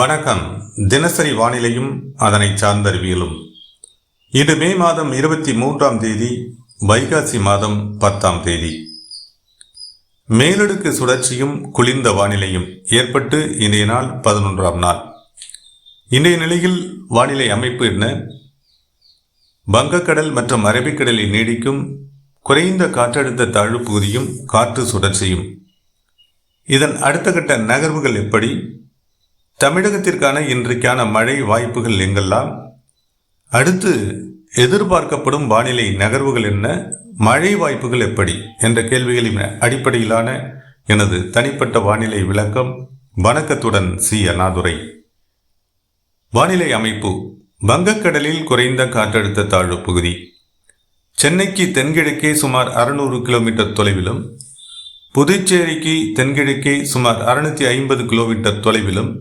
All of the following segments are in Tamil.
வணக்கம். தினசரி வானிலையும் அதனை சார்ந்த அறிவியலும். இது மே மாதம் 23ஆம் தேதி, வைகாசி மாதம் 10ஆம் தேதி. மேலடுக்கு சுழற்சியும் குளிர்ந்த வானிலையும் ஏற்பட்டு இன்றைய நாள் 11ஆம் நாள். இன்றைய நிலையில் வானிலை அமைப்பு என்ன? வங்கக்கடல் மற்றும் அரபிக்கடலில் நீடிக்கும் குறைந்த காற்றழுத்த தாழ்வு பகுதியும் காற்று சுழற்சியும். இதன் அடுத்த கட்ட நகர்வுகள் எப்படி? தமிழகத்திற்கான இன்றைக்கான மழை வாய்ப்புகள் எங்கெல்லாம்? அடுத்து எதிர்பார்க்கப்படும் வானிலை நகர்வுகள் என்ன? மழை வாய்ப்புகள் எப்படி என்ற கேள்விகளின் அடிப்படையிலான எனது தனிப்பட்ட வானிலை விளக்கம். வணக்கத்துடன் சி. அண்ணாதுரை. வானிலை அமைப்பு. வங்கக்கடலில் குறைந்த காற்றழுத்த தாழ்வு பகுதி சென்னைக்கு தென்கிழக்கே சுமார் 600 கிலோமீட்டர் தொலைவிலும், புதுச்சேரிக்கு தென்கிழக்கே சுமார் 650 கிலோமீட்டர் தொலைவிலும்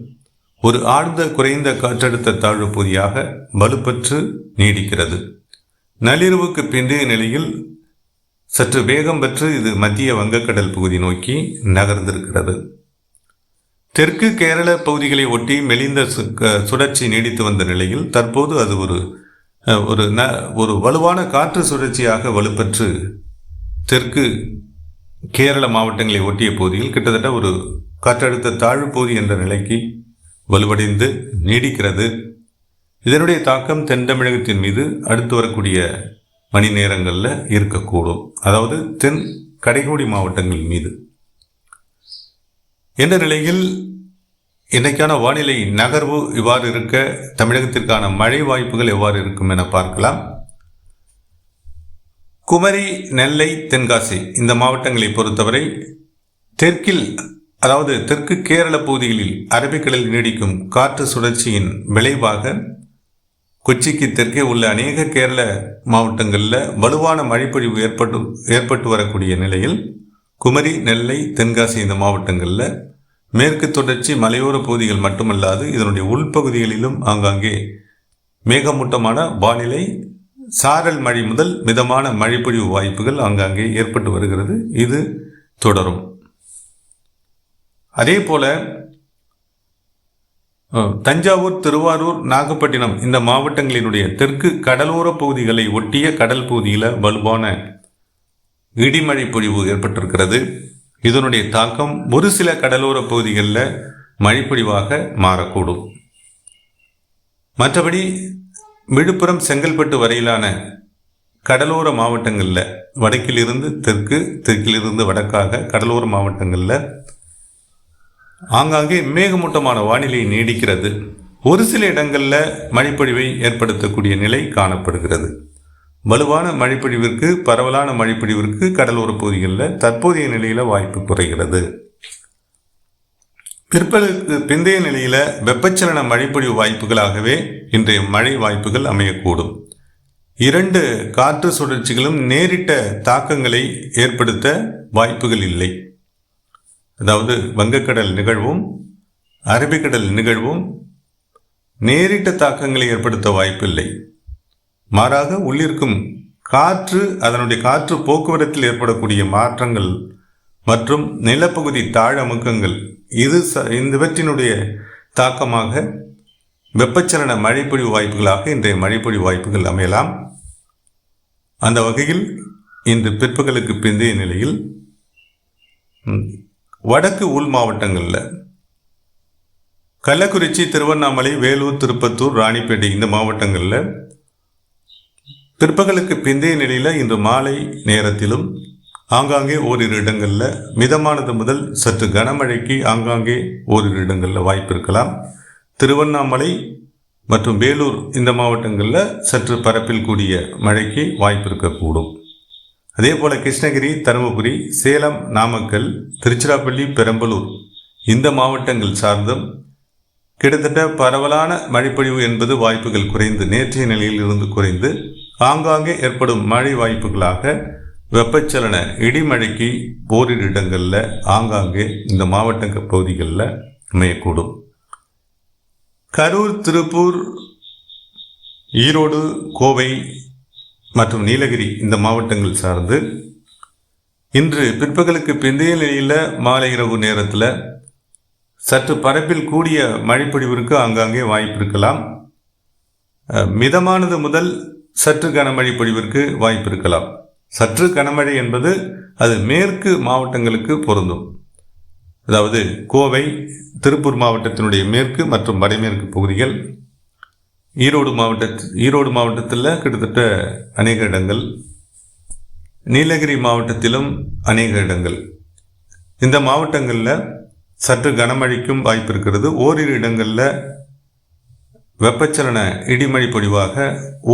ஒரு ஆழ்ந்த குறைந்த காற்றழுத்த தாழ்வு பகுதியாக வலுப்பெற்று நீடிக்கிறது. நள்ளிரவுக்கு பிந்தைய நிலையில் சற்று வேகம் பெற்று இது மத்திய வங்கக்கடல் பகுதி நோக்கி நகர்ந்திருக்கிறது. தெற்கு கேரள பகுதிகளை ஒட்டி மெலிந்த சுழற்சி நீடித்து வந்த நிலையில் தற்போது அது ஒரு வலுவான காற்று சுழற்சியாக வலுப்பெற்று தெற்கு கேரள மாவட்டங்களை ஒட்டிய பகுதியில் கிட்டத்தட்ட ஒரு காற்றழுத்த தாழ்வு பகுதி என்ற நிலைக்கு வலுவடைந்து நீடிக்கிறது. இதனுடைய தாக்கம் தென் தமிழகத்தின் மீது அடுத்து வரக்கூடிய மணி நேரங்களில் இருக்கக்கூடும். அதாவது தென் கடைக்கோடி மாவட்டங்கள் மீது. என்ற நிலையில் இன்றைக்கான வானிலை நகர்வு இவ்வாறு இருக்க, தமிழகத்திற்கான மழை வாய்ப்புகள் எவ்வாறு இருக்கும் என பார்க்கலாம். குமரி, நெல்லை, தென்காசி இந்த மாவட்டங்களை பொறுத்தவரை தெற்கில், அதாவது தெற்கு கேரள பகுதிகளில் அரபிக்கடலில் நீடிக்கும் காற்று சுழற்சியின் விளைவாக கொச்சிக்கு தெற்கே உள்ள அநேக கேரள மாவட்டங்களில் வலுவான மழைப்பொழிவு ஏற்பட்டு வரக்கூடிய நிலையில் குமரி, நெல்லை, தென்காசி இந்த மாவட்டங்களில் மேற்கு தொடர்ச்சி மலையோர பகுதிகள் மட்டுமல்லாது இதனுடைய உள்பகுதிகளிலும் ஆங்காங்கே மேகமூட்டமான வானிலை, சாரல் மழை முதல் மிதமான மழைப்பொழிவு வாய்ப்புகள் ஆங்காங்கே ஏற்பட்டு வருகிறது. இது தொடரும். அதே போல தஞ்சாவூர், திருவாரூர், நாகப்பட்டினம் இந்த மாவட்டங்களினுடைய தெற்கு கடலோர பகுதிகளை ஒட்டிய கடல் பகுதியில் வலுவான இடிமழை பொழிவு ஏற்பட்டிருக்கிறது. இதனுடைய தாக்கம் ஒரு சில கடலோர பகுதிகளில் மழைப்பொழிவாக மாறக்கூடும். மற்றபடி விழுப்புரம், செங்கல்பட்டு வரையிலான கடலோர மாவட்டங்களில் வடக்கிலிருந்து தெற்கு, தெற்கிலிருந்து வடக்காக கடலோர மாவட்டங்களில் ஆங்காங்கே மேகமூட்டமான வானிலை நீடிக்கிறது. ஒரு சில இடங்களில் மழைப்பொழிவை ஏற்படுத்தக்கூடிய நிலை காணப்படுகிறது. வலுவான மழைப்பொழிவிற்கு, பரவலான மழைப்பொழிவிற்கு கடலோர பகுதிகளில் தற்போதைய நிலையில் வாய்ப்பு குறைகிறது. பிற்பகலுக்கு பிந்தைய நிலையில் வெப்பச்சலன மழைப்பொழிவு வாய்ப்புகளாகவே இன்றைய மழை வாய்ப்புகள் அமையக்கூடும். 2 காற்று சுழற்சிகளும் நேரிட்ட தாக்கங்களை ஏற்படுத்த வாய்ப்புகள் இல்லை. அதாவது வங்கக்கடல் நிகழ்வும் அரபிக்கடல் நிகழ்வும் நேரிட்ட தாக்கங்களை ஏற்படுத்த வாய்ப்பில்லை. மாறாக உள்ளிருக்கும் காற்று, அதனுடைய காற்று போக்குவரத்தில் ஏற்படக்கூடிய மாற்றங்கள் மற்றும் நிலப்பகுதி தாழமுக்கங்கள் இவற்றினுடைய தாக்கமாக வெப்பச்சலன மழைப்பொழிவு வாய்ப்புகளாக இன்றைய மழைப்பொழிவு வாய்ப்புகள் அமையலாம். அந்த வகையில் இன்று பிற்பகலுக்கு பிந்தைய நிலையில் வடக்கு உள் மாவட்டங்களில் கள்ளக்குறிச்சி, திருவண்ணாமலை, வேலூர், திருப்பத்தூர், ராணிப்பேட்டை இந்த மாவட்டங்களில் பிற்பகலுக்கு பிந்தைய நிலையில் இன்று மாலை நேரத்திலும் ஆங்காங்கே ஓரிரு இடங்களில் மிதமானது முதல் சற்று கனமழைக்கு ஆங்காங்கே ஓரிரு இடங்களில் வாய்ப்பு இருக்கலாம். திருவண்ணாமலை மற்றும் வேலூர் இந்த மாவட்டங்களில் சற்று பரப்பில் கூடிய மழைக்கு வாய்ப்பு இருக்கக்கூடும். அதே போல கிருஷ்ணகிரி, தருமபுரி, சேலம், நாமக்கல், திருச்சிராப்பள்ளி, பெரம்பலூர் இந்த மாவட்டங்கள் சார்ந்தும் கிட்டத்தட்ட பரவலான மழைப்பொழிவு என்பது வாய்ப்புகள் குறைந்து, நேற்றைய நிலையில் இருந்து குறைந்து ஆங்காங்கே ஏற்படும் மழை வாய்ப்புகளாக வெப்பச்சலன இடிமழைக்கு ஓரிரு இடங்களில் ஆங்காங்கே இந்த மாவட்ட பகுதிகளில் அமையக்கூடும். கரூர், திருப்பூர், ஈரோடு, கோவை மற்றும் நீலகிரி இந்த மாவட்டங்கள் சார்ந்து இன்று பிற்பகலுக்கு பிந்தைய நிலையில் மாலை இரவு நேரத்தில் சற்று பரப்பில் கூடிய மழைப்பொழிவிற்கு ஆங்காங்கே வாய்ப்பு இருக்கலாம். மிதமானது முதல் சற்று கனமழை பொழிவிற்கு வாய்ப்பு இருக்கலாம். சற்று கனமழை என்பது அது மேற்கு மாவட்டங்களுக்கு பொருந்தும். அதாவது கோவை, திருப்பூர் மாவட்டத்தினுடைய மேற்கு மற்றும் வடமேற்கு பகுதிகள், ஈரோடு மாவட்டத்தில் கிட்டத்தட்ட அநேக இடங்கள், நீலகிரி மாவட்டத்திலும் அநேக இடங்கள், இந்த மாவட்டங்களில் சற்று கனமழைக்கும் வாய்ப்பு இருக்கிறது. ஓரிரு இடங்களில் வெப்பச்சலன இடிமழை பொழிவாக,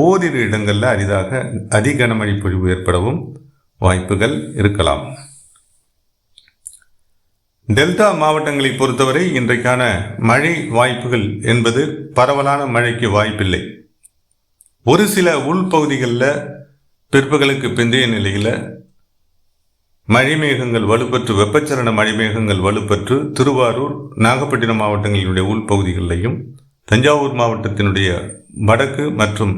ஓரிரு இடங்களில் அரிதாக அதிகனமழை பொழிவு ஏற்படவும் வாய்ப்புகள் இருக்கலாம். டெல்டா மாவட்டங்களை பொறுத்தவரை இன்றைக்கான மழை வாய்ப்புகள் என்பது பரவலான மழைக்கு வாய்ப்பில்லை. ஒரு சில உள்பகுதிகளில் பிற்பகலுக்கு பிந்தைய நிலையில் மழைமேகங்கள் வலுப்பெற்று, வெப்பச்சலன மழைமேகங்கள் வலுப்பெற்று திருவாரூர், நாகப்பட்டினம் மாவட்டங்களினுடைய உள்பகுதிகளிலையும், தஞ்சாவூர் மாவட்டத்தினுடைய வடக்கு மற்றும்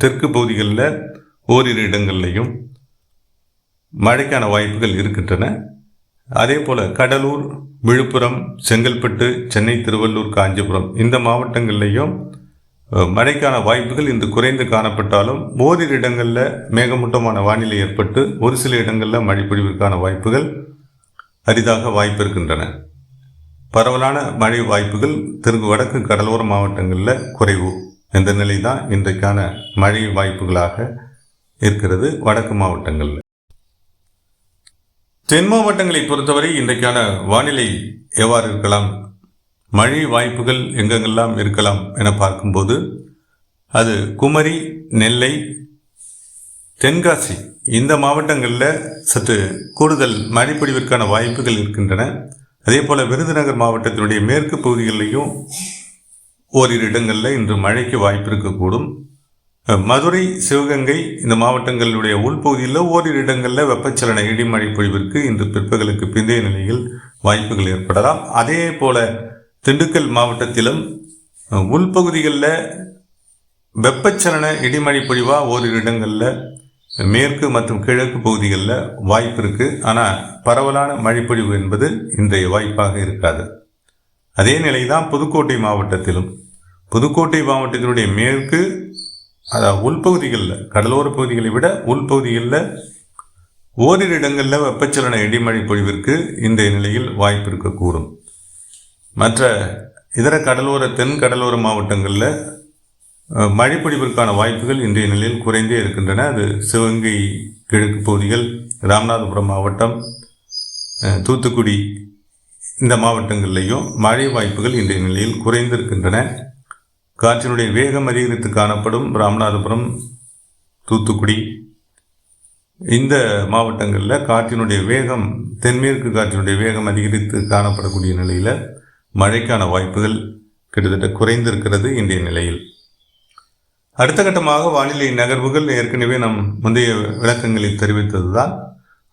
தெற்கு பகுதிகளில் ஓரிரு இடங்கள்லையும் மழைக்கான வாய்ப்புகள் இருக்கின்றன. அதே போல் கடலூர், விழுப்புரம், செங்கல்பட்டு, சென்னை, திருவள்ளூர், காஞ்சிபுரம் இந்த மாவட்டங்கள்லையும் மழைக்கான வாய்ப்புகள் இன்று குறைந்து காணப்பட்டாலும் ஓரிரு இடங்களில் மேகமூட்டமான வானிலை ஏற்பட்டு ஒரு சில இடங்களில் மழை பொழிவிற்கான வாய்ப்புகள் அரிதாக வாய்ப்பு இருக்கின்றன. பரவலான மழை வாய்ப்புகள் வடக்கு கடலோர மாவட்டங்களில் குறைவு என்ற நிலை தான் இன்றைக்கான மழை வாய்ப்புகளாக இருக்கிறது வடக்கு மாவட்டங்களில். தென் மாவட்டங்களை பொறுத்தவரை இன்றைக்கான வானிலை எவ்வாறு இருக்கலாம், மழை வாய்ப்புகள் எங்கெங்கெல்லாம் இருக்கலாம் என பார்க்கும்போது அது குமரி, நெல்லை, தென்காசி இந்த மாவட்டங்களில் சற்று கூடுதல் மழைப்பொழிவிற்கான வாய்ப்புகள் இருக்கின்றன. அதே போல் விருதுநகர் மாவட்டத்தினுடைய மேற்கு பகுதிகளிலையும் ஓரிரு இடங்களில் இன்று மழைக்கு வாய்ப்பு இருக்கக்கூடும். மதுரை, சிவகங்கை இந்த மாவட்டங்களுடைய உள்பகுதியில் ஓரிரு இடங்களில் வெப்பச்சலன இடிமழை பொழிவிற்கு இன்று பிற்பகலுக்கு பிந்தைய நிலையில் வாய்ப்புகள் ஏற்படலாம். அதே போல திண்டுக்கல் மாவட்டத்திலும் உள்பகுதிகளில் வெப்பச்சலன இடிமழை பொழிவாக ஓரிரு இடங்களில் மேற்கு மற்றும் கிழக்கு பகுதிகளில் வாய்ப்பு இருக்குது. ஆனால் பரவலான மழைப்பொழிவு என்பது இன்றைய வாய்ப்பாக இருக்காது. அதே நிலை தான் புதுக்கோட்டை மாவட்டத்திலும். புதுக்கோட்டை மாவட்டத்தினுடைய மேற்கு, அதாவது உள்பகுதிகளில், கடலோர பகுதிகளை விட உள்பகுதிகளில் ஓரிரு இடங்களில் வெப்பச்சலன இடிமழை பொழிவிற்கு இன்றைய நிலையில் வாய்ப்பு இருக்கக்கூடும். மற்ற இதர தென் கடலோர மாவட்டங்களில் மழைப்பொழிவிற்கான வாய்ப்புகள் இன்றைய நிலையில் குறைந்தே இருக்கின்றன. அது சிவகங்கை கிழக்கு பகுதிகள், ராமநாதபுரம் மாவட்டம், தூத்துக்குடி இந்த மாவட்டங்களிலேயும் மழை வாய்ப்புகள் இன்றைய நிலையில் குறைந்திருக்கின்றன. காற்றினுடைய வேகம் அதிகரித்து காணப்படும் ராமநாதபுரம், தூத்துக்குடி இந்த மாவட்டங்களில் காற்றினுடைய வேகம், தென்மேற்கு காற்றினுடைய வேகம் அதிகரித்து காணப்படக்கூடிய நிலையில் மழைக்கான வாய்ப்புகள் கிட்டத்தட்ட குறைந்திருக்கிறது இன்றைய நிலையில். அடுத்த கட்டமாக வானிலை நகர்வுகள் ஏற்கனவே நம் முந்தைய விளக்கங்களில் தெரிவித்தது தான்.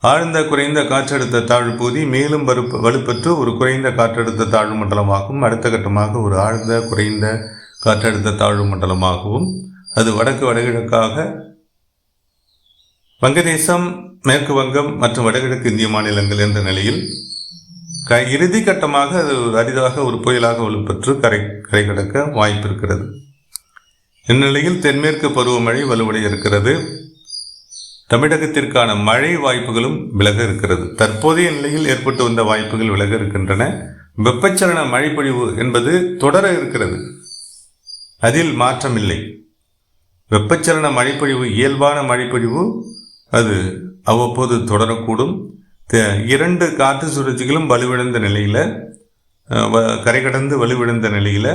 ஆழ்ந்த குறைந்த காற்றழுத்த தாழ்வு பகுதி மேலும் வலுப்பெற்று ஒரு குறைந்த காற்றழுத்த தாழ்வு மண்டலமாகவும், அடுத்த கட்டமாக ஒரு ஆழ்ந்த குறைந்த காற்றழுத்த தாழ்வு மண்டலமாகவும், அது வடகிழக்காக வங்கதேசம், மேற்கு வங்கம் மற்றும் வடகிழக்கு இந்திய மாநிலங்கள் என்ற நிலையில் இறுதி கட்டமாக அது அரிதாக ஒரு புயலாக வலுப்பெற்று கரை கடக்க வாய்ப்பு இருக்கிறது. இந்நிலையில் தென்மேற்கு பருவமழை வலுவடைய இருக்கிறது. தமிழகத்திற்கான மழை வாய்ப்புகளும் விலக இருக்கிறது. தற்போதைய நிலையில் ஏற்பட்டு வந்த வாய்ப்புகள் விலக இருக்கின்றன. வெப்பச்சலன மழைப்பொழிவு என்பது தொடர இருக்கிறது, அதில் மாற்றமில்லை. வெப்பச்சலன மழைப்பொழிவு, இயல்பான மழைப்பொழிவு அது அவ்வப்போது தொடரக்கூடும். 2 காற்று சுழற்சிகளும் வலுவிழந்த நிலையில், கரை கடந்து வலுவிழந்த நிலையில்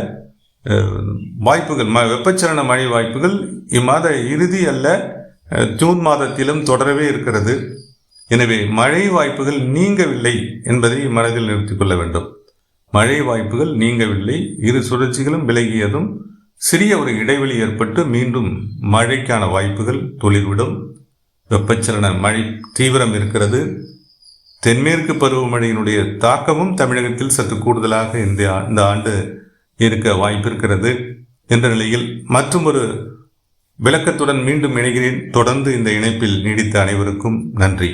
வாய்ப்புகள், வெப்பச்சலன மழை வாய்ப்புகள் இம்மாத இறுதி அல்ல ஜூன் மாதத்திலும் தொடரவே இருக்கிறது. எனவே மழை வாய்ப்புகள் நீங்கவில்லை என்பதை மனதில் நிறுத்திக் கொள்ள வேண்டும். மழை வாய்ப்புகள் நீங்கவில்லை. 2 சுழற்சிகளும் விலகியதும் சிறிய ஒரு இடைவெளி ஏற்பட்டு மீண்டும் மழைக்கான வாய்ப்புகள் துளிர்விடும். வெப்பச்சலன மழை தீவிரம் இருக்கிறது. தென்மேற்கு பருவமழையினுடைய தாக்கமும் தமிழகத்தில் சற்று கூடுதலாக இந்த ஆண்டு இருக்க வாய்ப்பிருக்கிறது என்ற நிலையில் மற்றும் ஒரு விளக்கத்துடன் மீண்டும் இணைகிறேன். தொடர்ந்து இந்த இணைப்பில் நீடித்த அனைவருக்கும் நன்றி.